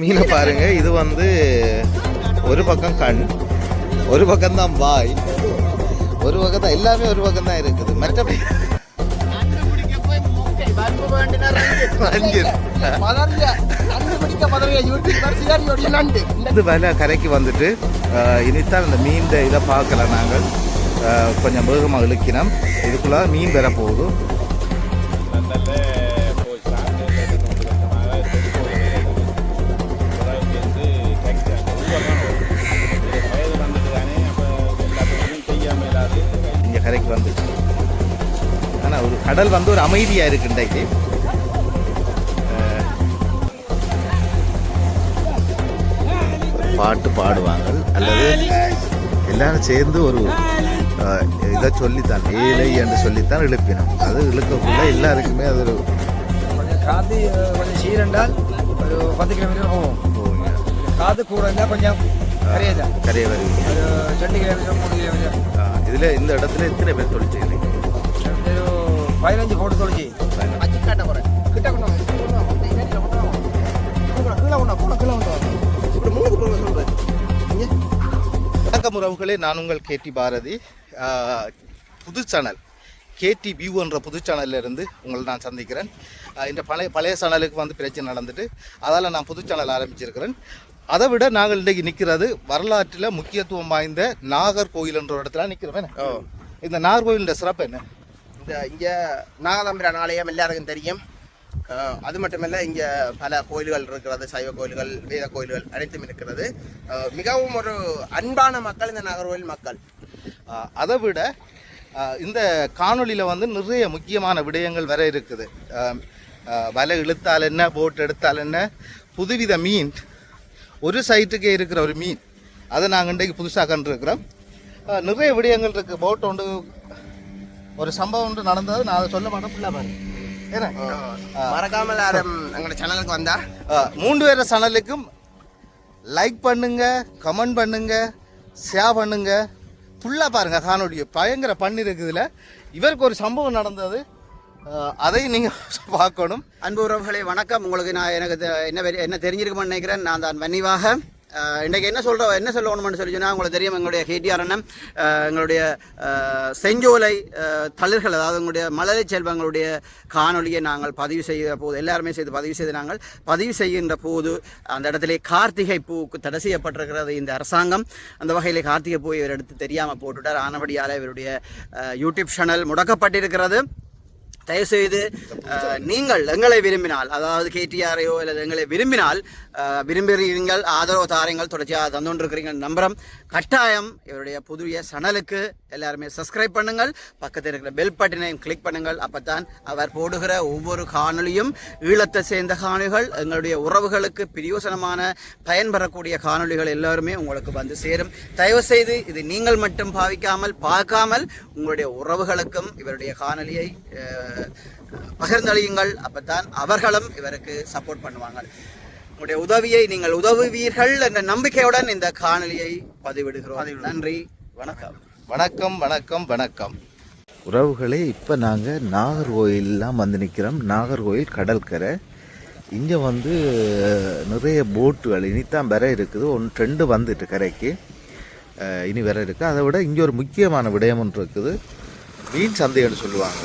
மீனை பாருங்க, இது வந்து ஒரு பக்கம் கண், ஒரு பக்கம் தான் வாய், ஒரு பக்கம் தான் எல்லாமே ஒரு பக்கம் தான் இருக்குது. மற்றபடி வலை கரைக்கு வந்துட்டு இனித்தான் இந்த மீன் இதை பார்க்கல. நாங்கள் கொஞ்சம் வேகமாக இழுக்கினோம். இதுக்குள்ள மீன் வர போகுது. இங்கே கரைக்கு வந்துச்சு. ஆனால் ஒரு கடல் வந்து ஒரு அமைதியாக இருக்கு. இன்றைக்கு பாட்டு பாடுவாங்க அல்லது எல்லாரும் சேர்ந்து ஒரு இதை சொல்லித்தான் ஏழை என்று சொல்லித்தான் இழுப்பினோம். அது இழுக்கக்குள்ள எல்லாருக்குமே அது ஒரு காது கொஞ்சம் சீரண்டால் ஒரு 10 கிலோமீட்டர் போவோங்க. காது கூட இருந்தால் கொஞ்சம் கரைய வருவீங்க. ஒரு 2 கிலோமீட்டர் 3 கிலோமீட்டர். இதில் இந்த இடத்துல எத்தனை பேர் தொழிற்சீங்க? 15 போட்டு தொழிச்சி வணக்கம் உறவுகளே, நான் உங்கள் கேடி பாரதி. புது சேனல் கேடி வியூ என்ற புது சேனல்ல இருந்து உங்களை நான் சந்திக்கிறேன். இந்த பழைய சேனலுக்கு வந்து பிரச்சனை நடந்துட்டு அதால் நான் புது சேனல் ஆரம்பிச்சிருக்கிறேன். அதை விட நாங்கள் இன்றைக்கு நிற்கிறது வரலாற்றில் முக்கியத்துவம் வாய்ந்த நாகர்கோயில் என்ற இடத்துல நிற்கிறோம். இந்த நாகர்கோயிலுடைய சிறப்பு என்ன? இங்கே நாகதம்பிரான் ஆலயம் எல்லாருக்கும் தெரியும். அது மட்டுமல்ல, இங்கே பல கோயில்கள் இருக்கிறது, சைவ கோயில்கள், வேத கோயில்கள் அனைத்தும் இருக்கிறது. மிகவும் ஒரு அன்பான மக்கள் இந்த நாகர்கோவில் மக்கள். அதை விட இந்த காணொலியில் வந்து நிறைய முக்கியமான விடயங்கள் வர இருக்குது. வலை இழுத்தால் என்ன, போட் எடுத்தால் என்ன, புதுவித மீன், ஒரு சைட்டுக்கே இருக்கிற ஒரு மீன், அதை நாங்கள் இன்றைக்கு புதுசாக கண்டிருக்கிறோம். நிறைய விடயங்கள் இருக்குது. போட் ஒன்று ஒரு சம்பவம் ஒன்று நடந்தது. நான் அதை சொல்ல மாட்டேன், ஃபுல்லாக பாருங்க. ஏன்னா மறக்காமல் எங்களோட சேனலுக்கு வந்தா 3 பேர் சேனலுக்கும் லைக் பண்ணுங்க, கமெண்ட் பண்ணுங்க, ஷேர் பண்ணுங்க, ஃபுல்லாக பாருங்க. காணொலியை பயங்கர பண்ணிருக்குதுல. இவருக்கு ஒரு சம்பவம் நடந்தது, அதை நீங்கள் பார்க்கணும். அன்பு உறவுகளே வணக்கம். உங்களுக்கு நான் எனக்கு என்ன தெரிஞ்சிருக்குமென்னு நினைக்கிறேன். நான் தான் வன்னிவாக இன்றைக்கு என்ன சொல்லணும்னு சொல்லி சொன்னால், உங்களுக்கு தெரியும், எங்களுடைய கேடிஆர் அண்ணன் எங்களுடைய செஞ்சோலை தளிர்கள், அதாவது எங்களுடைய மலரை செல்வங்களுடைய காணொலியை நாங்கள் பதிவு செய்த போது, எல்லாருமே பதிவு செய்து நாங்கள் பதிவு செய்கின்ற போது அந்த இடத்துல கார்த்திகை பூவுக்கு தடை செய்யப்பட்டிருக்கிறது இந்த அரசாங்கம். அந்த வகையில் கார்த்திகை பூ இவர் எடுத்து தெரியாமல் போட்டுவிட்டார். ஆனபடியால் இவருடைய யூடியூப் சேனல் முடக்கப்பட்டிருக்கிறது. தயவுசெய்து நீங்கள் எங்களை விரும்பினால், அதாவது கேடிஆரையோ அல்லது எங்களை விரும்பினால் விரும்புகிறீர்கள், ஆதரவு தாரங்கள் தொடர்ச்சியாக தந்துകൊണ്ടിருக்கிறீங்க நம்புகிறோம். கட்டாயம் இவருடைய புதிய சேனலுக்கு எல்லாருமே சப்ஸ்கிரைப் பண்ணுங்கள், பக்கத்தில் இருக்கிற பெல் பட்டனையும் கிளிக் பண்ணுங்கள். அப்போத்தான் அவர் போடுகிற ஒவ்வொரு காணொலியும் ஈழத்தை சேர்ந்த காணொலிகள், எங்களுடைய உறவுகளுக்கு பிரயோசனமான பயன்பெறக்கூடிய காணொலிகள் எல்லாருமே உங்களுக்கு வந்து சேரும். தயவுசெய்து இது நீங்கள் மட்டும் பார்க்காமல் உங்களுடைய உறவுகளுக்கும் இவருடைய காணொலியை பகிர்ந்தளியுங்கள். அப்பத்தான் அவர்களும் இவருக்கு சப்போர்ட் பண்ணுவாங்க. உங்களுடைய உதவியை நீங்கள் உதவுவீர்கள் என்ற நம்பிக்கையுடன் இந்த காணொலியை பதிவிடுகிறோம். நன்றி, வணக்கம். வணக்கம் வணக்கம் வணக்கம் உறவுகளே. இப்போ நாங்கள் நாகர்கோயிலெலாம் வந்து நிற்கிறோம். நாகர்கோயில் கடற்கரை. இங்கே வந்து நிறைய போட்டுகள் இனித்தான் வர இருக்குது. 1-2 வந்துட்டு கரைக்கு, இனி வர இருக்குது. அதை விட இங்கே ஒரு முக்கியமான விடயம் ஒன்று இருக்குது. மீன் சந்தைன்னு சொல்லுவாங்க.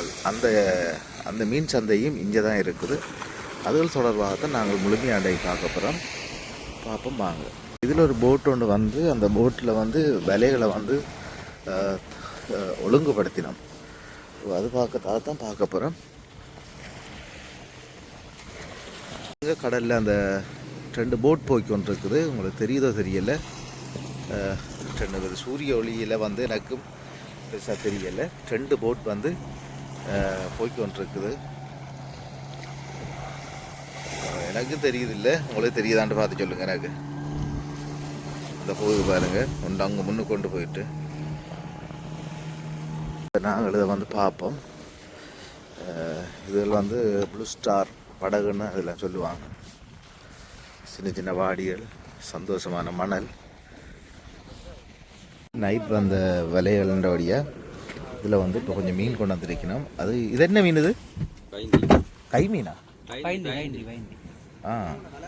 அந்த மீன் சந்தையும் இங்கே தான் இருக்குது. அதுகள் தொடர்பாகத்தான் நாங்கள் முழுமையாடை பார்க்க போகிறோம். பார்ப்போம் வாங்க. இதில் ஒரு போட் ஒன்று வந்து அந்த போட்டில் வந்து விலைகளை வந்து ஒழுங்குபடுத்தினோம். அது தான் பார்க்க போகிறோம். இங்கே கடலில் அந்த 2 போட் போய் கொண்டு இருக்குது. உங்களுக்கு தெரியுதோ தெரியலை. 2 சூரிய ஒளியில் வந்து எனக்கும் பெருசாக தெரியலை. 2 போட் வந்து போய்கொண்டிருக்குது. எனக்கும் தெரியுது இல்லை, உங்களுக்கு தெரியுதான்னு பார்த்து சொல்லுங்கள். எனக்கு இந்த போகுது பாருங்கள், ஒன்று அங்கே முன்னுக்கு கொண்டு போயிட்டு நாங்கள் இதை வந்து பார்ப்போம். இதில் வந்து ப்ளூ ஸ்டார் படகுன்னு அதெல்லாம் சொல்லுவாங்க. சின்ன சின்ன வாடிகள், சந்தோஷமான மணல். நைட் வந்த விலைகள்ன்ற வழியாக இதில் வந்து இப்போ கொஞ்சம் மீன் கொண்டு வந்துருக்கணும். அது இது என்ன மீன்? இது கை மீனா?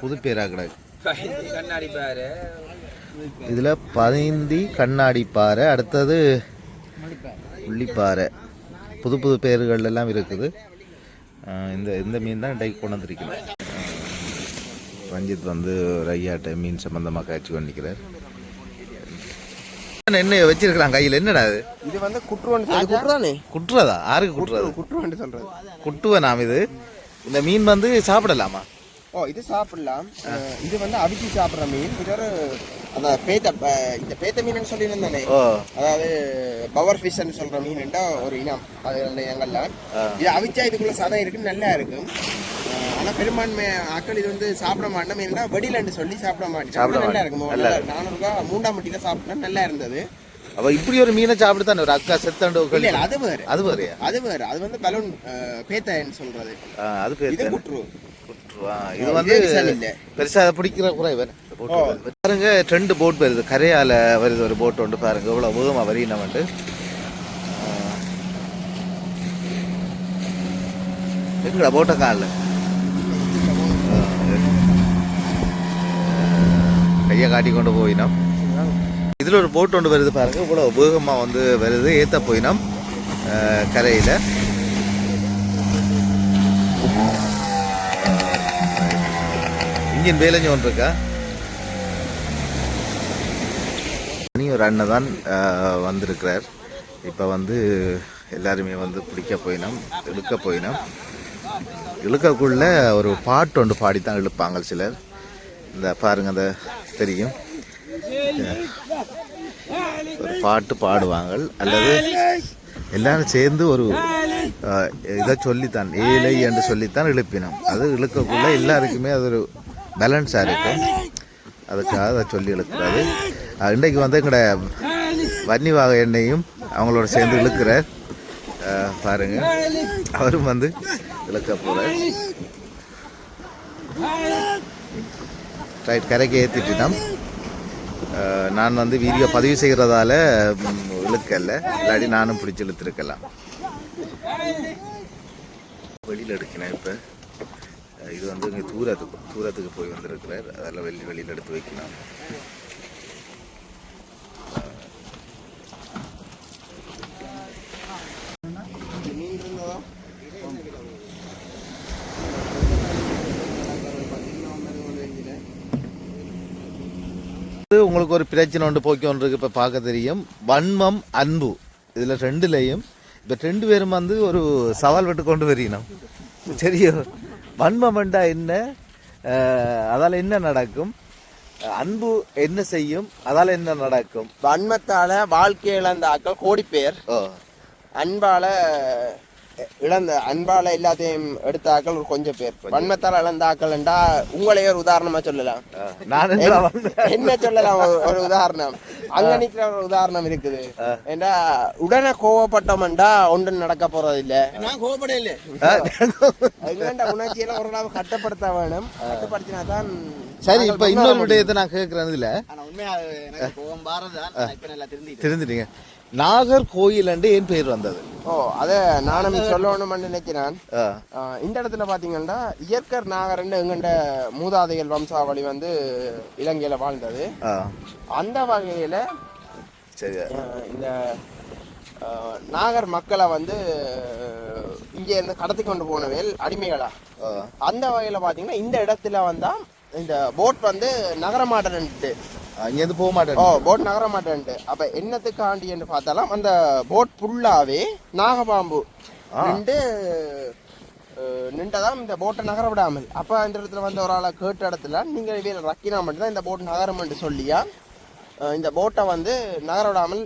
புது பேராக கிடக்கு. கண்ணாடி பாரு, இதில் பதிந்தி கண்ணாடி பாறை, அடுத்தது முள்ளிப்பாறை, புது புது பேர்கள் எல்லாம் இருக்குது. இந்த மீன் தான் இன்றைக்கு கொண்டு வந்திருக்கிறேன். ரஞ்சித் வந்து ஒரு ஐயாட்ட மீன் சம்பந்தமாக காய்ச்சி பண்ணிக்கிறார். என்ன வச்சிருக்கிறான் கையில்? என்னடா அது? இது வந்து குட்டுவானே. குட்டுறதா? யாருக்கு குட்டுறது? குட்டுவான்னு சொல்றது. குட்டுவேன் நாம். இது இந்த மீன் வந்து சாப்பிடலாமா? ஓ, இது சாப்பிடலாம். இது வந்து அவிச்சு சாப்பிட்ற மீன். இது ஒரு அந்த இந்த பேத்த மீன் சொல்லியிருந்தானே, அதாவது பவர் ஃபிஷ்ன்னு சொல்ற மீன்டா ஒரு இனம். அது எங்கெல்லாம் இது அவிச்சா இதுக்குள்ள சதம் இருக்கு, நல்லா இருக்கும். ஆனா பெரும்பான்மை ஆக்கள் இது வந்து சாப்பிட மாட்டோம். மீன்டா வெடிலன்னு சொல்லி சாப்பிட மாட்டேன். நல்லா இருக்கும். 400 ரூபாய் 3ஆம் மட்டில சாப்பிட்டா நல்லா இருந்தது. அப்ப இப்படி ஒரு மீனை சாப்பிட்டு தான் ஒரு அக்கா செத்தண்டு. அது வேற, அது வேற, அது வேற. அது வந்து பலூன் பேத்தன்னு சொல்றது. அது பேத்த. இது வந்து பெருசா பிடிக்கிற குறைவன். பாருங்க, 2 போட் வருது, கரையால வருது ஒரு போட் ஒன்று. பாருங்க இவ்வளவு வேகமா வரியினம் வந்து. எங்கடா போட்ட கால கையை காட்டி கொண்டு போயினோம். இதுல ஒரு போட் ஒன்று வருது பாருங்க, இவ்வளவு வேகமா வந்து வருது. ஏத்த போயினோம் கரையில. இன்ஜின் வேலைஞ்சு ஒன்று இருக்கா. ஒரு அண்ணன் தான் வந்திருக்கிறார். இப்போ வந்து எல்லாருமே வந்து பிடிக்க போயினோம், இழுக்க போயினோம். இழுக்கக்குள்ள ஒரு பாட்டு ஒன்று பாடித்தான் இழுப்பாங்க சிலர். இந்த பாருங்க, அந்த தெரியும், ஒரு பாட்டு பாடுவாங்க. அல்லது எல்லாரும் சேர்ந்து ஒரு இதை சொல்லித்தான், ஏழை என்று சொல்லித்தான் இழுப்பினோம். அது இழுக்கக்குள்ள எல்லாருக்குமே அது ஒரு பேலன்ஸாக இருக்கும். அதுக்காக அதை சொல்லி இழுக்கிறாரு. இன்றைக்கு வந்து எங்களோட வன்னிவாக எண்ணெயும் அவங்களோட சேர்ந்து இழுக்கிறார். பாருங்க, அவரும் வந்து இழுக்க போகிறார். ரைட், கரைக்கு ஏற்றிட்டோம். நான் வந்து வீடியோ பதிவு செய்கிறதால இழுக்கல, இல்லாட்டி நானும் பிடிச்சி இழுத்துருக்கலாம். வெளியில் எடுக்கினேன். இப்போ இது வந்து இங்கே தூரத்துக்கு போய் வந்திருக்கிறார். அதெல்லாம் வெளியில் எடுத்து வைக்கணும். உங்களுக்கு ஒரு பிரச்சனை ஒன்று போக்கி ஒன்று இருக்கு. இப்போ பார்க்க தெரியும், வன்மம் அன்பு, இதில் 2லையும் இப்போ 2 பேரும் வந்து ஒரு சவால் விட்டு கொண்டு வரணும். சரியோ? வன்மம்ண்டா என்ன, அதால் என்ன நடக்கும்? அன்பு என்ன செய்யும், அதால் என்ன நடக்கும்? வன்மத்தால வாழ்க்கை இழந்த ஆக்கள் கோடி பேர். அன்பால எல்லாத்தையும் எடுத்த ஆக்கள் ஒரு கொஞ்சம் பேர். வன்மத்தால இழந்த ஆக்கள்ண்டா உங்களையே ஒரு உதாரணமா சொல்லலாம். என்ன சொல்லலாம்? ஒரு உதாரணம் அங்க நிக்கிற ஒரு உதாரணம் இருக்குது. ஏண்டா உடனே கோவப்பட்டோம்டா ஒன்றும் நடக்க போறது இல்ல. நான் கோவப்பட இல்ல. உணர்ச்சியெல்லாம் ஒரு நாள் கட்டுப்படுத்த வேணும். கட்டுப்படுத்தினா தான் சரி. இப்ப இன்னொரு விடயத்தை நான் கேட்கறது இல்ல, தெரிஞ்சுட்டீங்க. நாகர்கோயில் ஏன் பேர் வந்தது? அத நானும் சொல்லணும்னு நினைக்கிறேன். இந்த இடத்துல பாத்தீங்கன்னா இயற்கர் நாகர்ன்னு எங்கண்ட மூதாதைகள் வம்சாவளி வந்து இலங்கையில வாழ்ந்தது. அந்த வகையில இந்த நாகர் மக்களை வந்து இங்க இருந்து கடத்தி கொண்டு போனவேல் அடிமைகளா. அந்த வகையில பாத்தீங்கன்னா இந்த இடத்துல வந்தா இந்த போட் வந்து நகரமாட்டன்ட்டு இங்கேருந்து போக மாட்டேன். போட் நகர மாட்டேன்ட்டு. அப்ப என்னத்துக்காண்டி என்று பார்த்தாலும் அந்த போட் ஃபுல்லாவே நாகபாம்பு நின்றதான் இந்த போட்டை நகர விடாமல். அப்ப அந்த இடத்துல வந்து ஒரு ஆளை கேட்ட இடத்துல நீங்க இவையில ரக்கினா மட்டும்தான் இந்த போட் நகரம் சொல்லியா இந்த போட்டை வந்து நகர விடாமல்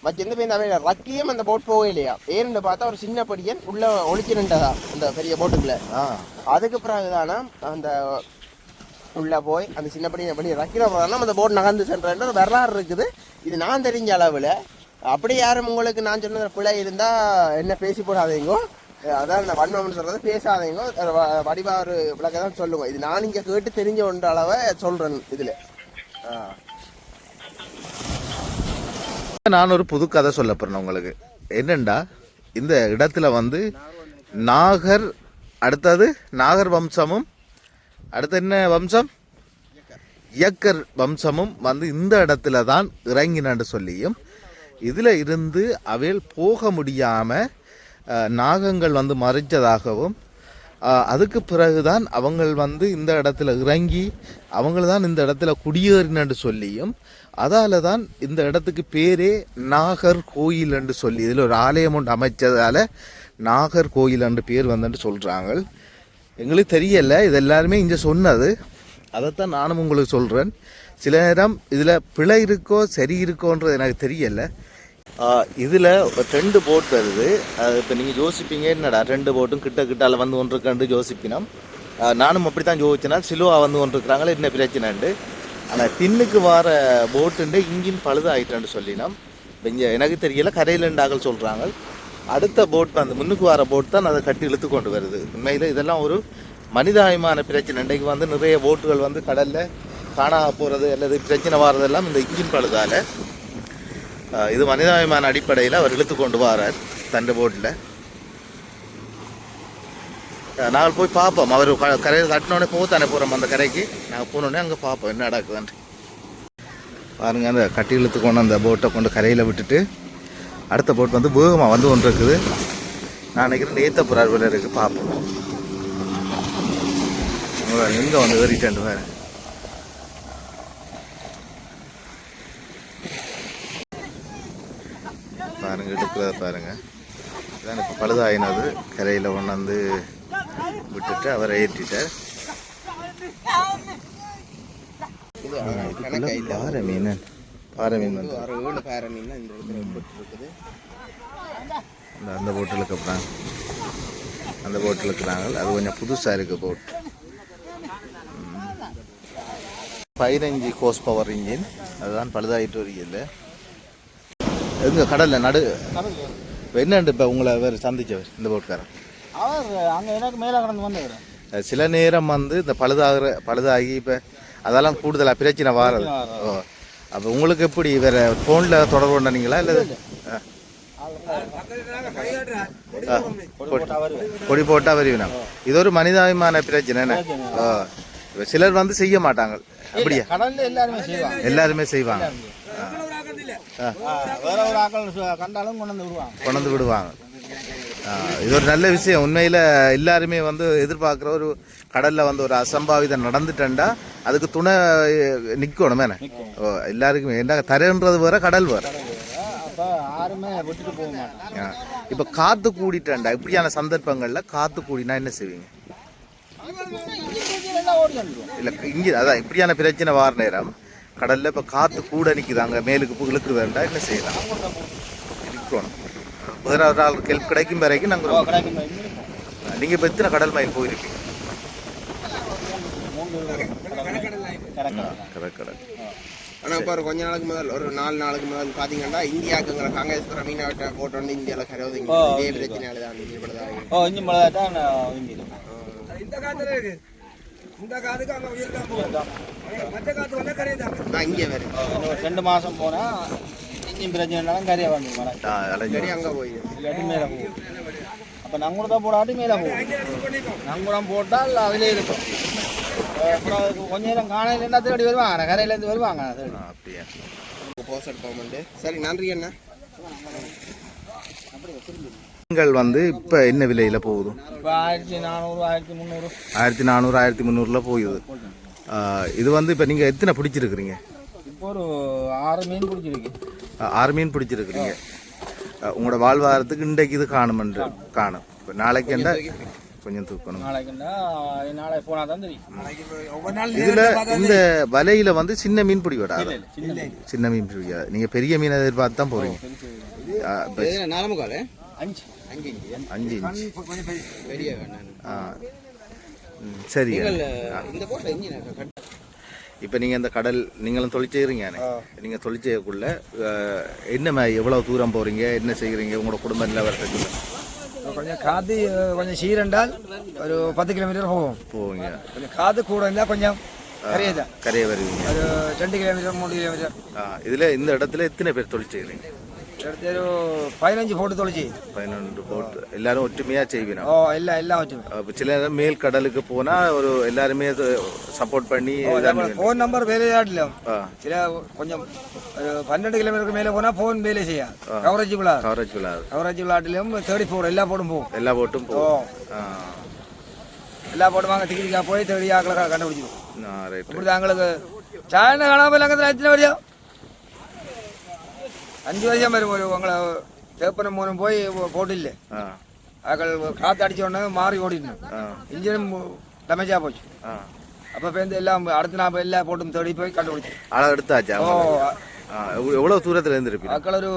வச்சிருந்து போய் இந்த ரக்கியும் அந்த போட் போக இல்லையா. ஏன்னு பார்த்தா ஒரு சின்ன படியன் உள்ள ஒழிச்சு நின்றதா அந்த பெரிய போட்டுக்குள்ள. அதுக்கு பிறகுதானா அந்த உள்ள போய் அந்த சின்ன படி ரக்கின போதெல்லாம் அந்த போட் நகர்ந்து சென்ற வரலாறு இருக்குது. இது நான் தெரிஞ்ச அளவில். அப்படி யாரும் உங்களுக்கு நான் சொன்னது பிள்ளை இருந்தா என்ன பேசி போடாதீங்கோ. அதான் இந்த வன்மம்னு சொல்றது, பேசாதீங்கோ. வடிவாறு விளக்க தான் சொல்லுவோம். இது நான் இங்க கேட்டு தெரிஞ்ச ஒன்ற அளவை சொல்றேன். இதுல நான் ஒரு புது கதை சொல்ல போறேன் உங்களுக்கு. என்னண்டா, இந்த இடத்துல வந்து அடுத்தது நாகர் வம்சமும், அடுத்து என்ன வம்சம்? இயக்கர் வம்சமும் வந்து இந்த இடத்துல தான் இறங்கினு சொல்லியும் இதில் இருந்து அவையில் போக முடியாமல் நாகங்கள் வந்து மறைச்சதாகவும் அதுக்கு பிறகுதான் அவங்கள் வந்து இந்த இடத்துல இறங்கி அவங்கள தான் இந்த இடத்துல குடியேறினு சொல்லியும் அதால தான் இந்த இடத்துக்கு பேரே நாகர் கோயில் என்று சொல்லி இதில் ஒரு ஆலயம் ஒன்று அமைச்சதால் நாகர் கோயில் என்று பேர் வந்துட்டு சொல்கிறாங்க. எங்களுக்கு தெரியலை, இது எல்லாருமே இங்கே சொன்னது, அதைத்தான் நானும் உங்களுக்கு சொல்கிறேன். சில நேரம் இதில் பிழை இருக்கோ சரி இருக்கோன்றது எனக்கு தெரியலை. இதில் 2 போட் வருது. இப்போ நீங்கள் யோசிப்பீங்க என்னடா 2 போட்டும் கிட்டால வந்து ஒன்றுக்கண்டு யோசிப்பினோம். நானும் அப்படி தான் யோசிச்சேன்னா சிலுவா வந்து ஒன்றுக்கிறாங்களே என்ன பிரச்சனைண்டு. ஆனால் பின்னுக்கு வர போட்டுண்டு இன்ஜின் பழுதாயிட்டான்னு சொல்லினோம். இங்கே எனக்கு தெரியல, கரையில் ஆகல் சொல்கிறாங்க. அடுத்த போட் வந்து முன்னுக்கு வர போட் தான் அதை கட்டி இழுத்து கொண்டு வருது. உண்மையில் இதெல்லாம் ஒரு மனிதாயமான பிரச்சனை. இன்றைக்கு வந்து நிறைய போட்டுகள் வந்து கடலில் காணாம போகிறது அல்லது பிரச்சனை வர்றதெல்லாம் இந்த இன்ஜின் பழுதால். இது மனிதாயமான அடிப்படையில் அவர் இழுத்து கொண்டு வரார் தண்டை போட்டில். நாங்கள் போய் பார்ப்போம். அவர் கரையில் கட்டினோடனே போத்தானே போகிறோம் அந்த கரைக்கு. நாங்கள் போனோடனே அங்கே பார்ப்போம் என்ன நடக்குதுன்ட்டு. பாருங்கள், அந்த கட்டி இழுத்து கொண்டு அந்த போட்டை கொண்டு கரையில் விட்டுட்டு அடுத்த போட் வந்து வேகமாக வந்து கொண்டு இருக்குது. நான் நினைக்கிறேன் நேற்ற புறார் வேலை இருக்குது, பார்ப்போம். எங்கே வந்து ஏறிட்டேன் வேறு. பாருங்கள், எடுக்கிறத பாருங்கள். இதான் இப்போ பழுதாயினது. கரையில் கொண்டாந்து விட்டுட்டு அவரை ஏற்றிட்டார். பாறை மீன் வந்து 7 பாறை மீன் இந்த இடத்துல இருக்குது. அந்த போட்டில் இருக்கிறாங்க, அந்த போட்டில் இருக்கிறாங்க. அது கொஞ்சம் புதுசாக இருக்குது போட். 15 hose power engine. அதுதான் பழுதாயிட்டு வருகிறது. எங்க கடலில் நடு என்னண்டு இப்போ உங்களை வேறு சந்திச்சவர் இந்த போட்காரன் அவர் அங்கே எனக்கு மேலே கடந்து வந்து சில நேரம் வந்து இந்த பழுதாகி இப்போ அதெல்லாம் கூடுதலாக பிரச்சனை வாரது. ஓ, அப்போ உங்களுக்கு எப்படி வேறு ஃபோனில் தொடர்பு கொண்டீங்களா இல்லை கொடி போட்டால் வருவினா? இது ஒரு மனிதாபிமான பிரச்சனை. ஓ, சிலர் வந்து செய்ய மாட்டாங்க. அப்படியா? எல்லாருமே செய்வாங்க. கொண்டு விடுவாங்க. இது ஒரு நல்ல விஷயம். உண்மையில் எல்லாருமே வந்து எதிர்பார்க்குற ஒரு கடலில் வந்து ஒரு அசம்பாவிதம் நடந்துட்டா அதுக்கு துணை நிற்கணும். மேனே ஓ, எல்லாருக்குமே என்ன தரன்றது வேற, கடல் வேற. இப்போ காற்று கூடிட்டா இப்படியான சந்தர்ப்பங்களில் காற்று கூடினா என்ன செய்வீங்க? இல்லை இங்கே அதான் இப்படியான பிரச்சனை வார நேரம் கடலில் இப்போ காற்று கூட நிற்குது, அங்கே மேலுக்கு இழுக்குதுண்டா என்ன செய்யலாம்? இருக்கணும். வேற ஒரு ஆள் ஹெல்ப் கிடைக்கும் வரைக்கும் நாங்கள். நீங்கள் இப்போ எத்தனை கடல் மைல் போயிருக்கீங்க? கடற்கடல். ஆனால் இப்போ கொஞ்ச நாளுக்கு முதல் ஒரு 4 நாளுக்கு முதல் பார்த்தீங்கன்னா இந்தியாவுக்குங்கிற காங்கிரஸ் மீனவட்ட போட்டு வந்து இந்தியாவில் கருவுதுங்க. இதே பிரச்சனையால தான் இங்கே வேறு 2 மாதம் போனால் இன்ஜின் பிரச்சனைனாலும் கரையை வந்து அங்கே போயிடும், இல்லாட்டி மேலே போகும். அப்போ நங்குடம் போடாட்டி மேலே போகும். நங்குடம் போட்டால் அதிலே இருக்கும். அப்புறம் கொஞ்ச நேரம் காலையில் தேடி வருவாங்க, கரையிலேருந்து வருவாங்க. அப்படியா? Post government. சரி, நன்றி அண்ணா. நீங்கள் வந்து இப்போ என்ன விலையில் போகுது? இப்போ 1400 1300 1400 1300 போகுது. இது வந்து இப்போ நீங்கள் எத்தனை பிடிச்சிருக்கிறீங்க? இப்போ ஒரு 6 மீன் பிடிச்சிருக்கு. 6 மீன் பிடிச்சிருக்கிறீங்க. உங்களோட வாழ்வாதாரத்துக்கு இன்றைக்கு இது காணும். இப்போ நாளைக்கு என்ன கொஞ்சம் தூக்கணும். நாளை போனால் தான் தெரியும். இதில் இந்த வலையில் வந்து சின்ன மீன் பிடிக்கூடாது. சின்ன மீன் பிடிக்காது. நீங்கள் பெரிய மீன் எதிர்பார்த்து தான் போகிறீங்க. 5 இன்ச். சரி. இப்போ நீங்கள் இந்த கடல் நீங்களும் தொழிற்செய்கிறீங்க. நீங்கள் தொழிற்செய்யக்குள்ள என்ன எவ்வளோ தூரம் போகிறீங்க, என்ன செய்கிறீங்க, உங்களோட குடும்ப நிலவரத்துக்குள்ள? கொஞ்சம் காற்று கொஞ்சம் சீரண்டால் ஒரு 10 கிலோமீட்டர் போவீங்க. கொஞ்சம் காற்று கூட இருந்தால் கொஞ்சம் கரையை வருவீங்க. ஒரு 2 கிலோமீட்டர் 3 கிலோமீட்டர். இதில் இந்த இடத்துல எத்தனை பேர் தொழில் செய்கிறீங்க? എടുത്ത് ഒരു 15 போட்டு தொலைச்சி 11 போட்டு எல்லாரும் ஒற்றுமையா செய்வீங்க. ஓ எல்லாம் ஒற்றுமை. அப்ப சில நேரம் மேல் கடலுக்கு போனா ஒரு எல்லாருமே சப்போர்ட் பண்ணி ஃபோன் நம்பர் வேலையாடல. சில கொஞ்சம் 12 கிலோமீட்டருக்கு மேல போனா ஃபோன் வேலை செய்யாது. கவரேஜ் விளாட்லயும் தேடி போடும் எல்லா போட்டும் போகும். எல்லா போட்டும் போகும். எல்லா போட்டும் வாங்க திக்கிரிக்கா போய் தேடி ஆக்களை கண்டுபிடிச்சிடும். இப்படி தாங்களுக்கு சாயன காணாமல் அங்கே எத்தனை வரையும் 5 வருஷம் வரும். ஒரு உங்களை தேப்பன மூலம் போய் போட்டில்லை ஆக்கள் காற்று அடிச்ச உடனே மாறி ஓடிடணும். இன்ஜினும் டேமேஜாக போச்சு. அப்போ பேருந்து எல்லாம் அடுத்து நான் எல்லா போட்டும் தேடி போய் கண்டுபிடிச்சேன். அளவு எடுத்தாச்சா? ஓ எவ்வளோ தூரத்தில் இருந்திருப்பீங்க? ஆக்கள் ஒரு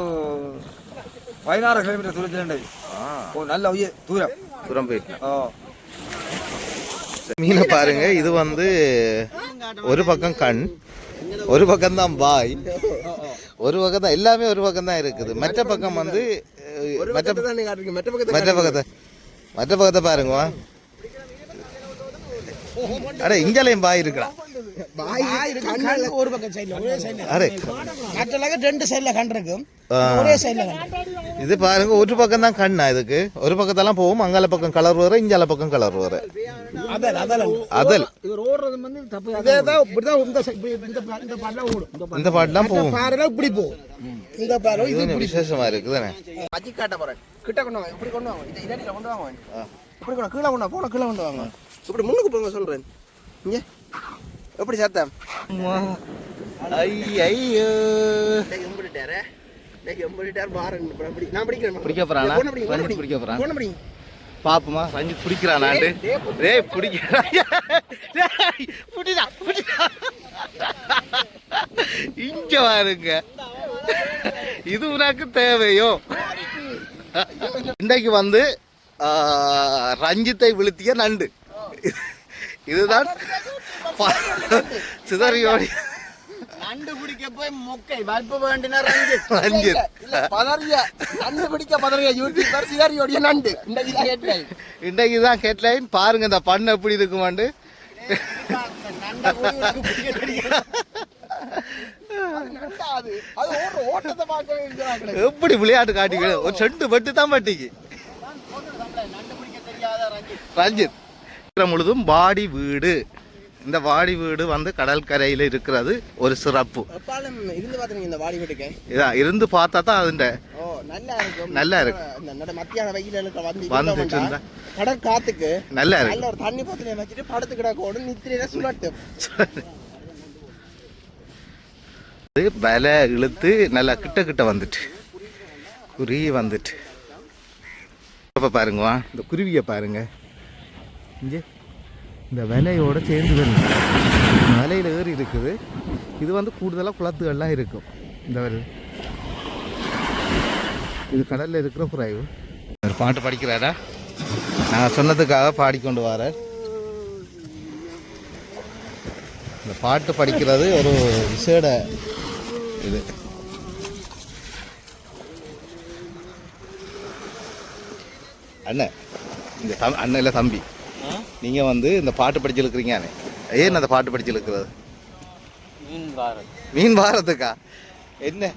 16 கிலோமீட்டர் தூரத்தில் இருந்தது. ஓ நல்ல தூரம் போயிட்டேன். ஓ மீனை பாருங்க. இது வந்து ஒரு பக்கம் கண், ஒரு பக்கம் தான் வாய், ஒரு பக்கம் தான் எல்லாமே ஒரு பக்கம் தான் இருக்குது. மற்ற பக்கம் வந்து மற்ற பக்கத்தை பாருங்க. அட இங்கலையும் பாய் இருக்கலாம். ஒரு பக்கம் ரெண்டு சைடுல கண் இருக்கும். ஒரே சைடுல இது பாருங்க ஒரு பக்கம் தான் கண்ணா. இதுக்கு ஒரு பக்கத்தெல்லாம் போகும். அங்கால பக்கம் கலர் வர, இங்கால பக்கம் கலர் வர. அதல் இந்த பாட்டுலாம் போகும். இப்படி போகும். இந்த பாரு இது விசேஷமா இருக்குதானே. அஜி காட்ட போறேன். கிட்ட கொண்டு வாங்க. இப்படி கொண்டு வாங்க. இந்த இதடில கொண்டு வாங்க. இப்படி கொண்டு கீழ கொண்டு போன கீழ கொண்டு வாங்க. இப்படி முன்னுக்கு போங்க சொல்றேன். இங்க எப்படி சத்தம்? ஐயோ எம்படிட்டாரே. டேய் எம்படிட்டார் பாருங்க. அப்படி நான் பிடிக்கிறேன். பிடிக்க போறானா? ரஞ்சித் பிடிக்க போறான். போன் பிடி. பாப்போமா ரஞ்சித் பிடிக்கிறானாண்டு. டேய் பிடிக்கிறான். டேய் புடிடா. இங்க பாருங்க. இது உனக்கு தேவையோ? இன்றைக்கு வந்து ரஞ்சித்தை விழுத்திய நண்டு. இதுதான் சிதறியோடி நண்டு பிடிக்க போய் மொக்கை வல்ப வேண்டின ரஞ்சித். ரஞ்சித் நண்டு பிடிக்க பதறிய யூடியூபர் சிதறியோடிய நண்டு. இன்றைக்கு தான் ஹெட்லைன். பாருங்க இந்த பண்ண எப்படி இருக்குமாண்டு. எப்படி விளையாட்டு காட்டிக்க ஒரு செண்டு பட்டு தான் பட்டிக்கு ரஞ்சித் முழுதும் வாடி வீடு. இந்த வாடி வீடு வந்து கடற்கரையில் இருக்கிறது ஒரு சிறப்பு. இதான் இருந்து பார்த்தா தான் அதுண்ட நல்லா இருக்கு. மத்தியான வெயிலுக்கு வந்துட்டு இருந்தா கடற்காத்துக்கு நல்லா இருக்கு. நல்ல ஒரு தண்ணி போத்துல வச்சுட்டு படுத்து கிடக்கோடு நித்திரையில சுழட்டும். வலை இழுத்து நல்லா கிட்ட வந்துட்டு குருவி வந்துட்டு. இப்போ பாருங்க இந்த குருவியை பாருங்க. இங்கே இந்த வலையோட சேர்ந்து வருது. வலையில் ஏறி இருக்குது. இது வந்து கூடுதலாக குளத்துகள்லாம் இருக்கும். இந்த வருது இது கடலில் இருக்கிற குறைவு. ஒரு பாட்டு படிக்கிறாரா? நான் சொன்னதுக்காக பாடிக்கொண்டு வரார். இந்த பாட்டு படிக்கிறது ஒரு விசேட இது. அண்ணன் இந்த அண்ணன் இல்லை தம்பி, நீங்கள் வந்து இந்த பாட்டு படிச்சிருக்கிறீங்க. ஏன் அந்த பாட்டு படிச்சிருக்கிறது? மீன் பாரத்துக்கா? என்ன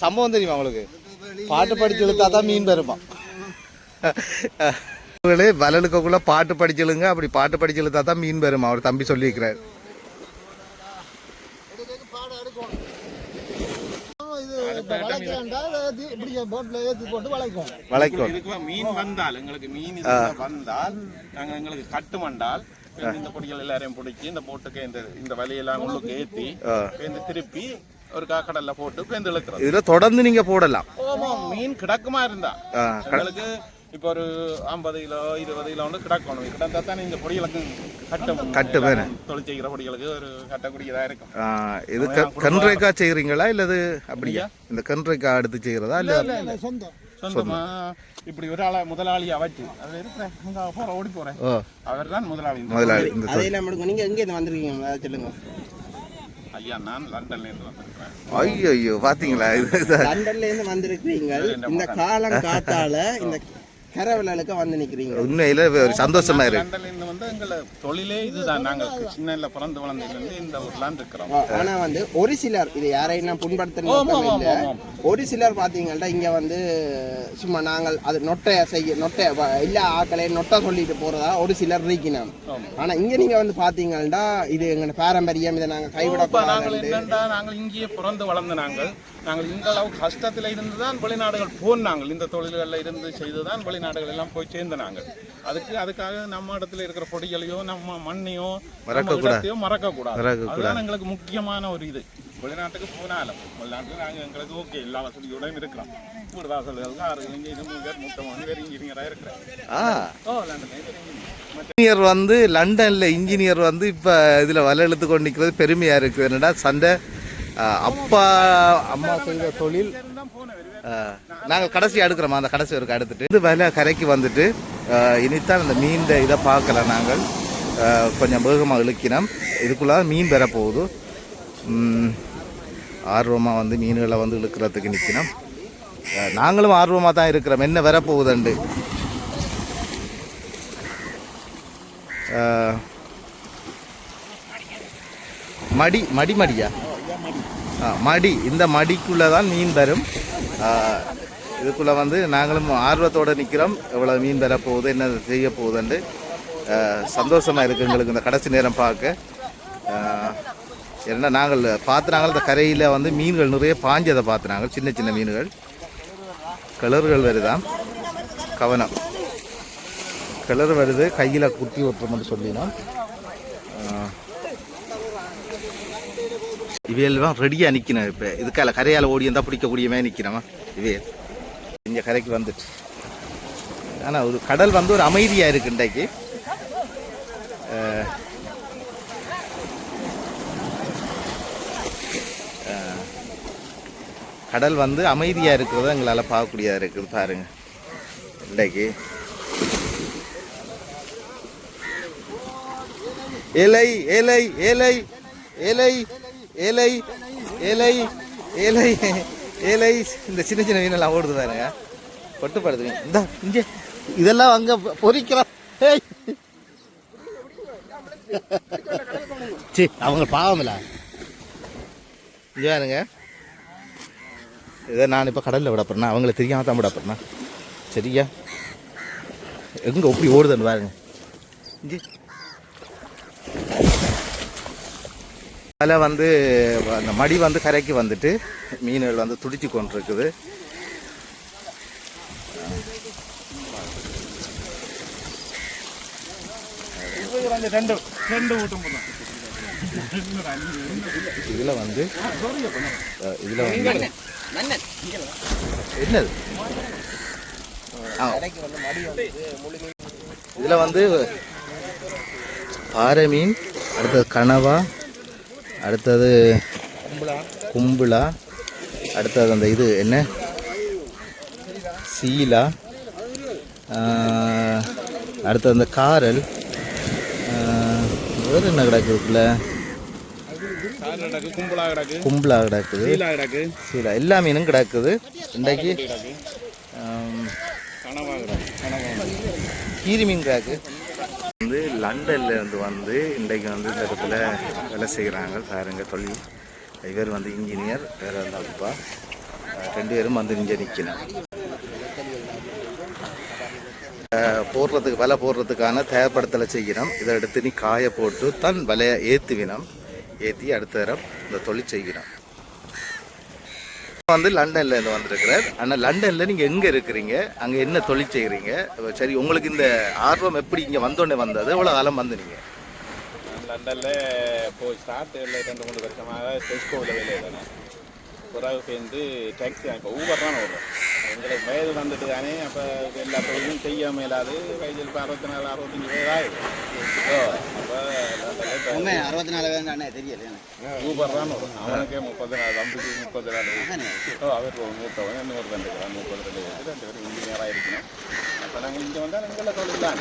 சம்பவம் தெரியுமா உங்களுக்கு? பாட்டு படிச்சு இழுத்தா தான் மீன் வருமா? வலலுக்குள்ள பாட்டு படிச்சிழுங்க. அப்படி பாட்டு படிச்சு இழுத்தா தான் மீன் வருமா? அவர் தம்பி சொல்லியிருக்கிறார். மீன் வந்தால் எங்களுக்கு மீன் வந்தால் நாங்கள் எங்களுக்கு கட்டுமண்டால் இந்த பொடிகள் எல்லாரையும் பிடிச்சி இந்த போட்டுக்கு இந்த வலையெல்லாம் உள்ளுக்கு ஏற்றி திருப்பி ஒரு கடல்ல போட்டு பேந்து இழுக்கிறோம். இதுல தொடர்ந்து நீங்க போடலாம். மீன் கிடக்குமா இருந்தா எங்களுக்கு இப்போ ஒரு 50 கிலோ 20 கிலோ வந்து கிடக்கணும். கிடந்தா தானே இந்த பொடிகளுக்கு கட்டு தொழில் செய்கிற பொடிகளுக்கு ஒரு கட்டக்கூடியதா இருக்கும். இது கன்றைக்கா செய்யறீங்களா இல்லது அப்படியா? இந்த கன்றைக்கா எடுத்து செய்யறதா இல்ல சொந்தமா? இப்படி ஒரு ஆள முதலாளியா வச்சு அதுல இருக்கிறேன் போற ஓடி போறேன். அவர் தான் முதலாளி. நீங்க எங்க இருந்து வந்திருக்கீங்க சொல்லுங்க. ஐயா நான் லண்டன்ல இருந்து வந்திருக்கேன். ஐயோ பாத்தீங்களா? லண்டன்ல இருந்து வந்திருக்கீங்க. இந்த காலம் காத்தால இந்த கரவலுக்கு வந்து நிக்கிறீங்க. உண்மையில ஒரு சந்தோஷமா இருக்கு. லண்டன்ல இருந்து வந்து எங்களை தொழிலே இதுதான். நாங்கள் சின்னல பிறந்து வளர்ந்ததுலேருந்து இந்த ஊர்ல இருக்கிறோம். ஆனா வந்து ஒரு சிலர் இது யாரையும் நான் புண்படுத்த ஒரு சிலர் பாத்தீங்கன்னா இங்க வந்து சும்மா நாங்கள் அது நொட்டை இல்ல ஆக்களை நொட்டை சொல்லிட்டு போறதா ஒரு சிலர் இருக்கணும். ஆனா இங்க நீங்க வந்து பாத்தீங்கன்னா இது எங்க பாரம்பரியம், இதை நாங்க கைவிட நாங்கள் இங்கேயே பிறந்து வளர்ந்த நாங்கள் இந்த அளவு கஷ்டத்தில் இருந்துதான் வெளிநாடுகள் போனாங்கள். இந்த தொழில்களில் இருந்து செய்துதான் வெளிநாடுகள் எல்லாம் போய் சேர்ந்த நாங்கள். அதுக்காக நம்ம இடத்துல இருக்கிற பொடிகளையோ நம்ம மண்ணையோ மறக்கக்கூடாது. அதுதான் எங்களுக்கு முக்கியமான ஒரு இது. வெளிநாட்டுக்கு போனாலும் வெளிநாட்டுக்கு நாங்கள் எங்களுக்கு ஓகே எல்லா வசதியோடையும் இருக்கிறோம். வீடு வாசல்களுக்கு 6 இன்ஜினியர் மொத்தமாக வேறு இன்ஜினியராக இருக்கிறேன். இன்ஜினியர் வந்து லண்டன்ல இன்ஜினியர் வந்து இப்போ இதில் வலை இழுத்து கொண்டு நிற்கிறது பெருமையாக இருக்குது. என்னடா சண்டை அப்பா அம்மா செய்த தொழில் நாங்கள் கடைசி அடுக்கிறோமா, அந்த கடைசி ஒரு அடுத்துட்டு இது வலை கரைக்கு வந்துட்டு இனித்தான் அந்த மீன் இதை பார்க்கல. நாங்கள் கொஞ்சம் வேகமாக இழுக்கினோம். இதுக்குள்ளே மீன் பெற போகுது. ஆர்வமாக வந்து மீன்களை வந்து இழுக்கிறதுக்கு நிற்கணும். நாங்களும் ஆர்வமாக தான் இருக்கிறோம் என்ன வர போகுதுண்டு. மடியா மடி, இந்த மடிக்குள்ளே தான் மீன் வரும். இதுக்குள்ளே வந்து நாங்களும் ஆர்வத்தோடு நிற்கிறோம். எவ்வளோ மீன் பெற போகுது, என்ன செய்ய போகுதுண்டு சந்தோஷமாக இருக்குது எங்களுக்கு இந்த கடைசி நேரம் பார்க்க. ஏன்னா நாங்கள் பார்த்துனாங்க இந்த கரையில் வந்து மீன்கள் நிறைய பாஞ்சதை பார்த்துனாங்க. சின்ன சின்ன மீன்கள் கிளறுகள் வருதான், கவனம் கிளறு வருது, கையில் குத்தி விட்டுறோம்னு சொல்லினோம். இவையெல்லாம் ரெடியாக நிற்கணும். இப்போ இதுக்கால கரையால் ஓடி இருந்தால் பிடிக்கக்கூடியவே நிற்கணுமா இவையல் இங்கே கரைக்கு வந்துட்டு. ஆனால் ஒரு கடல் வந்து ஒரு அமைதியாக இருக்கு இன்றைக்கு. கடல் வந்து அமைதியாக இருக்கிறத எங்களால் பார்க்கக்கூடியதாக இருக்குது பாருங்க இன்றைக்கு. ஏலை ஏலை ஏலை ஏலை ஏலை ஏலை ஏலை ஏலை இந்த சின்ன சின்ன மீனெல்லாம் ஓடுது பாருங்க, கொட்டுப்படுதுங்க. இந்த இங்கே இதெல்லாம் அங்கே பொறிக்கலாம். சரி அவங்க பாவமில்ல இங்கே பாருங்க. இதை நான் இப்போ கடலில் விட போறேன்னா அவங்கள தெரியாம தான் விட போறேன்னா. சரியா எங்கே எப்படி ஓடுதுன்னு பாருங்க. இங்கே அதில் வந்து அந்த மடி வந்து கரைக்கு வந்துட்டு மீன்கள் வந்து துடிச்சு கொண்டிருக்குது. இதில் வந்து என்னது இதில் வந்து பாறை மீன், அடுத்தது கனவா, அடுத்தது கும்புளா, அடுத்தது அந்த இது என்ன சீலா, அடுத்தது அந்த காரல், வேறு என்ன கிடக்குதுக்குள்ள கும்பலா கிடக்குது, சீலா, எல்லா மீனும் கிடக்குது. இன்றைக்கு கீரி மீன் கிடக்கு. வந்து லண்டன்ல இருந்து வந்து இன்றைக்கு வந்து இந்த இடத்துல வேலை செய்கிறாங்க பாருங்க தொழில். இவர் வந்து இன்ஜினியர், வேற வந்து அப்பா, 2 பேரும் வந்து இங்கே நிற்கணும். போடுறதுக்கு வலை போடுறதுக்கான தேவைப்படுத்தலை செய்யணும். இதை எடுத்து நீ காய போட்டு தான் வலையை ஏற்றுவினோம். ஏற்றி அடுத்த தரம் இந்த தொழில் செய்கிறோம். வந்து லண்டன்ல இருந்து வந்திருக்கிறார். ஆனால் லண்டன்ல நீங்க எங்க இருக்கிறீங்க, அங்க என்ன தொழில் செய்கிறீங்க? சரி, உங்களுக்கு இந்த ஆர்வம் எப்படி இங்க வந்தோடனே வந்தது? எவ்வளவு காலம் வந்தீங்க? லண்டன்ல போய் ஸ்டார்ட் 2-3 வருஷமாக டெஸ்கோவில் வேலை தானே. பிறகு சேர்ந்து டாக்ஸி இப்போ ஊபர் தான் வரும். எங்களுக்கு வயது வந்துட்டு தானே, அப்போ எல்லா தொழிலும் செய்ய மேலாது. வயது இப்போ 64-65 வயது ஆகுது. அப்போ 64 வேண்டானே தெரியல. ஊபர் தான் வரும். அவனுக்கே 34, தம்பிக்கு 34. அவர் மூத்தவன், இன்னொரு 2 32 வயசு, 2 பேரும் இன்ஜினியராக இருக்கணும். அப்போ நாங்கள் இங்கே வந்தால் எங்களை தொழில் தான்.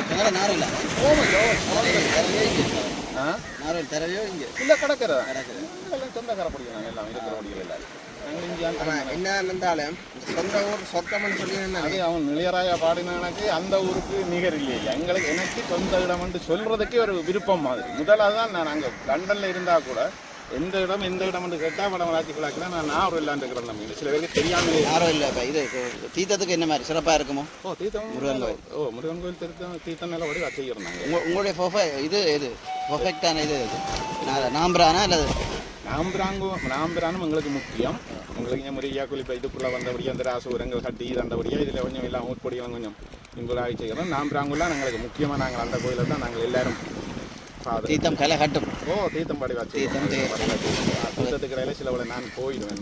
தரவையோ இங்கே இல்லை கிடக்கிறதா? எல்லாம் சொந்த கரை பிடிக்கும். நாங்கள் எல்லாம் இருக்கிற முடியல எல்லாரும் நாங்கள் இங்கே ஆனா என்ன இருந்தாலும் சொந்த ஊர் சொர்க்கம்னு சொல்லி அது அவன் நிலையராயா பாடினானுக்கு அந்த ஊருக்கு நிகர் இல்லையா எங்களுக்கு எனக்கு சொந்த இடம் என்று சொல்றதுக்கே ஒரு விருப்பம் மாதிரி முதலாக தான் நான் அங்கே லண்டனில் இருந்தால் கூட எந்த இடம் என்று கேட்டால் படம் ராஜ்யக்குள்ளாக்கினா நான் ஒரு இல்லாண்டு இருக்கிறேன் நம்ம சில பேருக்கு தெரியாமலே யாரும் இல்லை இப்போ இது தீர்த்தத்துக்கு என்ன மாதிரி சிறப்பாக இருக்குமோ? தீர்த்தம் முருகன் கோயில். முருகன் கோயில் தீர்த்தம் நல்ல வடி வச்சுருந்தாங்க. உங்களுடைய இது பர்ஃபெக்டான இது நாம்பரானா அல்லது நாம்பிரானும் எங்களுக்கு முக்கியம். எங்களுக்கு இங்கே முறையா குளிப்ப இதுக்குள்ளே வந்தபடியாக அந்த ராசூரங்கள் கட்டி தந்தபடியாக இதில் கொஞ்சம் எல்லாம் ஊட்பொடியெல்லாம் கொஞ்சம் இங்குள்ளாகி செய்கிறோம். நாம்பிராங்குலாம் எங்களுக்கு முக்கியமாக நாங்கள் அந்த கோயிலில் தான் நாங்கள் எல்லாரும் தீர்த்தம் கலை கட்டும். தீர்த்தம் பாடி வச்சு தீர்த்தத்துக்கு இடையில சில விட நான் போயிடுவேன்.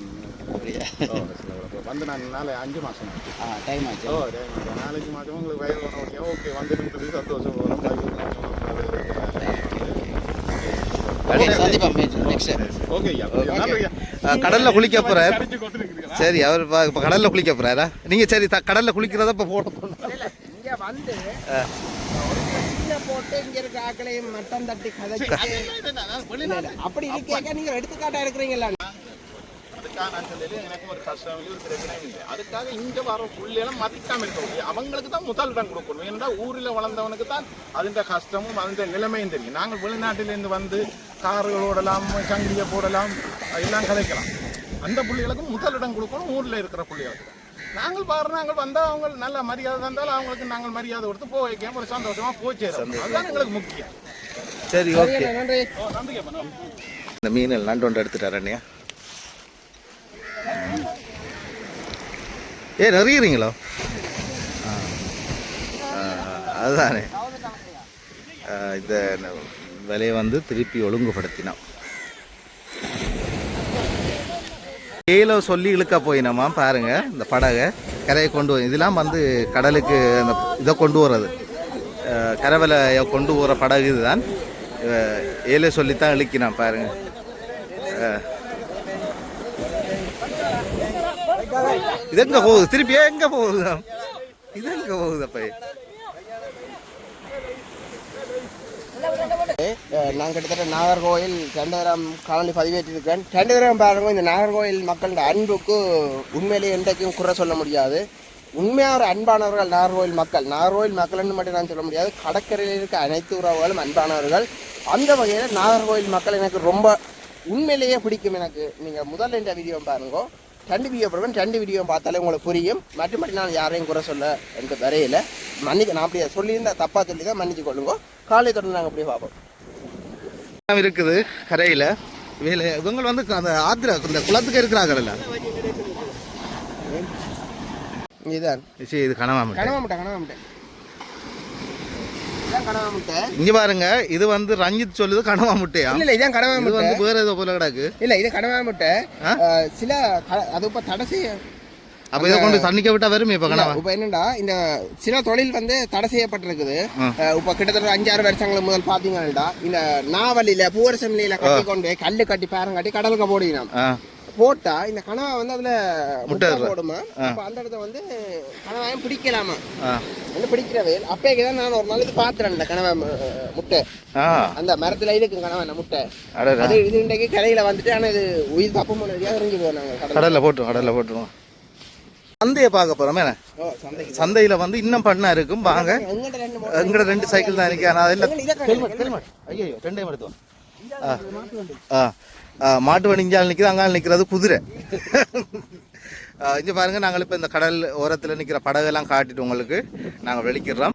வந்து நான் 5 மாதம் டைம் ஆச்சு. 4 மாதம் உங்களுக்கு வயது வர ஓகே வந்துட்டு சந்தோஷம் வரும். கடல்ல குளிக்க போறாரு. சரி, அவர் இப்ப கடல்ல குளிக்க போறாரா? நீங்க சரி கடல்ல குளிக்கிறத இப்ப போட இங்க வந்து போட்டு இங்க இருக்க ஆக்களையும் மட்டம் தட்டி கதைச்சு அப்படி இருக்கேங்க. நீங்க எடுத்துக்காட்டா இருக்கிறீங்களா? அதுக்காக நான் சொல்லி எனக்கு ஒரு கஷ்டம் இல்லை, ஒரு பிரச்சனையும் இல்லை. அதுக்காக இங்கே வர புள்ளியெல்லாம் மதிக்காம இருக்க முடியும். அவங்களுக்கு தான் முதல் இடம் கொடுக்கணும். ஏன்னா ஊரில் வளர்ந்தவனுக்கு தான் அதிൻ്റെ கஷ்டமும் அதிൻ്റെ நிலைமையும் தெரியும். நாங்கள் வெளிநாட்டிலேருந்து வந்து கார்கள் ஓடலாம், சங்கிலியை போடலாம், எல்லாம் கதைக்கலாம். அந்த புள்ளிகளுக்கு முதல் இடம் கொடுக்கணும் ஊரில் இருக்கிற புள்ளிகளுக்கு. நாங்கள் நாங்கள் வந்தால் அவங்க நல்ல மரியாதை தந்தாலும் அவங்களுக்கு நாங்கள் மரியாதை கொடுத்து போய் வைக்க ஒரு சந்தோஷமா போய் சேரும். அதுதான் எங்களுக்கு முக்கியம். சரி, ஓகே. நன்றி. நன்றி. இந்த மீன் நண்டு எடுத்துட்டாரண்யா. நிறையறீங்களோ? அதுதானே இந்த விலையை வந்து திருப்பி ஒழுங்குபடுத்தினோம். ஏலோ சொல்லி இழுக்க போயினோமா பாருங்க. இந்த படகை கரையை கொண்டு வரும். இதெல்லாம் வந்து கடலுக்கு அந்த இதை கொண்டு வர்றது, கரவலையை கொண்டு போகிற படகு இதுதான். ஏலோ சொல்லித்தான் இழுக்கினான் பாருங்க. இது எங்க போகுது? திருப்பி எங்க போகுது? இது எங்க போகுது? அப்ப நான் கிட்டத்தட்ட நாகர்கோவில் 2000 காலனி பதிவேற்றிருக்கேன். 2000 பாருங்க. இந்த நாகர்கோவில் மக்களோட அன்புக்கு உண்மையிலேயே என்றைக்கும் குறை சொல்ல முடியாது. உண்மையாக ஒரு அன்பானவர்கள் நாகர்கோவில் மக்கள்னு மட்டும் நான் சொல்ல முடியாது. கடற்கரையில் இருக்க அனைத்து உறவுகளும் அன்பானவர்கள். அந்த வகையில் நாகர்கோவில் மக்கள் எனக்கு ரொம்ப உண்மையிலேயே பிடிக்கும். எனக்கு நீங்கள் முதல்ல இந்த வீடியோ பாருங்க. 2 வீடியோ போடுவேன். 2 வீடியோ பார்த்தாலே உங்களுக்கு புரியும். மட்டும் நான் யாரையும் குறை சொல்ல எனக்கு வரையில நான் அப்படியே சொல்லியிருந்தா தப்பாக சொல்லி தான் மன்னிச்சு கொள்ளுங்க. காலை தொடர்ந்து நாங்கள் அப்படியே பார்ப்போம். இருக்குது கரையில் வேலை இவங்க வந்து அந்த ஆத்திர இந்த குளத்துக்கு இருக்கிறாங்கல்ல. இதுதான் இது கனவாமட்டை. இங்க பாருங்க, இது வந்து ரஞ்சித் சொல்லுது கனவா முட்டையா? இல்ல இதான் கனவா முட்டை. வந்து வேற ஏதோ போல கிடக்கு. இல்ல இது கனவா முட்டை. சில அது இப்ப தடை செய்ய அப்ப இதை கொண்டு தண்ணிக்க விட்டா வரும். இப்ப கனவா இப்ப என்னடா இந்த சில தொழில் வந்து தடை செய்யப்பட்டிருக்குது. இப்ப கிட்டத்தட்ட 5-6 வருஷங்களுக்கு முதல் பாத்தீங்கன்னா இந்த நாவலில பூவரசம்ல கட்டி கொண்டு கல்லு கட்டி பேரம் கட்டி கடலுக்கு போடுவோம். போட்டா இந்த கனவா வந்து அதுல முட்டை போடுமா. அப்ப அந்த இடத்த வந்து கனவாயும் பிடிக்கலாமா பிடிக்கிறவே. அப்பேதான் நான் ஒரு நாளைக்கு பாத்துறேன் இந்த கனவா முட்டை. அந்த மரத்துல இருக்கு கனவா முட்டை. அது இது இன்றைக்கு கரையில வந்துட்டு ஆனா இது உயிர் தப்பு முன்னாடியா இறங்கிடுவோம். நாங்க கடல்ல போட்டுருவோம். சந்தையை பார்க்க போறோம். சந்தையில வந்து இன்னும் பண்ணா இருக்கும். வாங்க, எங்கட 2 சைக்கிள் தான் இருக்கு. ஆனா ஐயோ 2 எடுத்தோம். மாட்டு வண்டி இஞ்சால் நிற்கிறது, அங்கால் நிற்கிறது குதிரை. இங்கே பாருங்கள், நாங்கள் இப்போ இந்த கடல் ஓரத்தில் நிற்கிற படகெல்லாம் காட்டிட்டு உங்களுக்கு நாங்கள் வெளிக்கிறோம்.